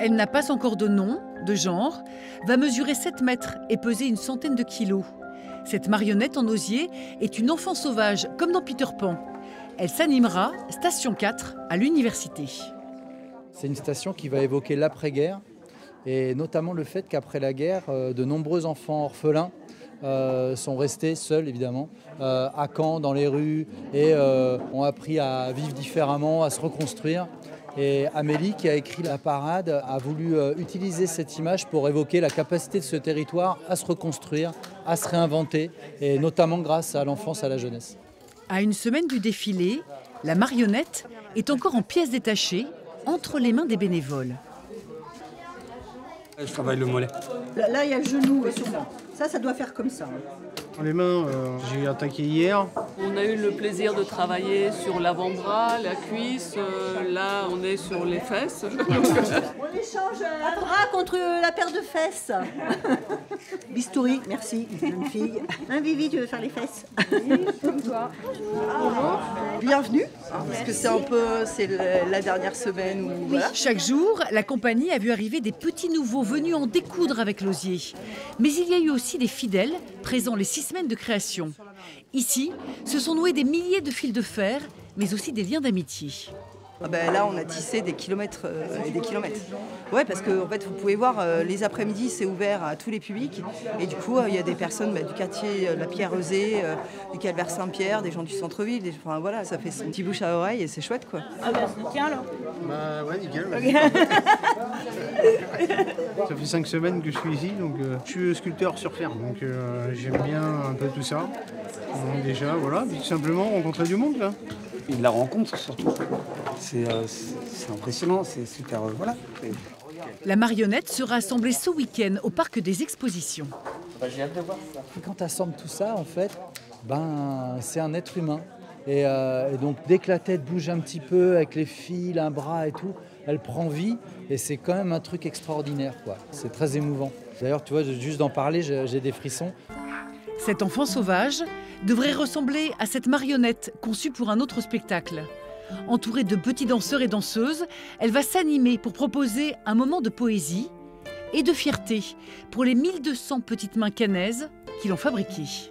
Elle n'a pas encore de nom, de genre, va mesurer 7 mètres et peser une centaine de kilos. Cette marionnette en osier est une enfant sauvage, comme dans Peter Pan. Elle s'animera, station 4, à l'université. C'est une station qui va évoquer l'après-guerre et notamment le fait qu'après la guerre, de nombreux enfants orphelins sont restés seuls évidemment, à Caen, dans les rues et ont appris à vivre différemment, à se reconstruire. Et Amélie, qui a écrit la parade, a voulu utiliser cette image pour évoquer la capacité de ce territoire à se reconstruire, à se réinventer, et notamment grâce à l'enfance, à la jeunesse. À une semaine du défilé, la marionnette est encore en pièces détachées entre les mains des bénévoles. Je travaille le mollet. Là, il y a le genou et sûrement. Ça doit faire comme ça. Les mains, j'ai attaqué hier. On a eu le plaisir de travailler sur l'avant-bras, la cuisse. Là, on est sur les fesses. On échange un bras contre la paire de fesses. Bistouri, merci, jeune fille. Hein, Vivi, tu veux faire les fesses? Oui, comme toi. Bienvenue, parce que c'est la dernière semaine où voilà. Chaque jour, la compagnie a vu arriver des petits nouveaux venus en découdre avec l'osier. Mais il y a eu aussi des fidèles présents les 6 semaines de création. Ici, se sont noués des milliers de fils de fer, mais aussi des liens d'amitié. Ah ben là, on a tissé des kilomètres et des kilomètres. Ouais, parce que en fait, vous pouvez voir, les après-midi, c'est ouvert à tous les publics. Et du coup, il y a des personnes du quartier La Pierre-Eusée, du Calvaire Saint-Pierre, des gens du centre-ville. Enfin voilà, ça fait son petit bouche à oreille et c'est chouette, quoi. Ah ben c'est tiens alors. Bah ouais, nickel. Ça fait 5 semaines que je suis ici, donc je suis sculpteur sur fer, donc j'aime bien un peu tout ça. Donc déjà, voilà, puis tout simplement rencontrer du monde là. Et de la rencontre surtout. C'est impressionnant, c'est super. Voilà. La marionnette sera assemblée ce week-end au parc des expositions. J'ai hâte de voir ça. Et quand tu assembles tout ça, en fait, c'est un être humain. Et donc dès que la tête bouge un petit peu avec les fils, un bras et tout, elle prend vie et c'est quand même un truc extraordinaire, quoi. C'est très émouvant. D'ailleurs, tu vois, juste d'en parler, j'ai des frissons. Cet enfant sauvage devrait ressembler à cette marionnette conçue pour un autre spectacle. Entourée de petits danseurs et danseuses, elle va s'animer pour proposer un moment de poésie et de fierté pour les 1200 petites mains caennaises qui l'ont fabriquée.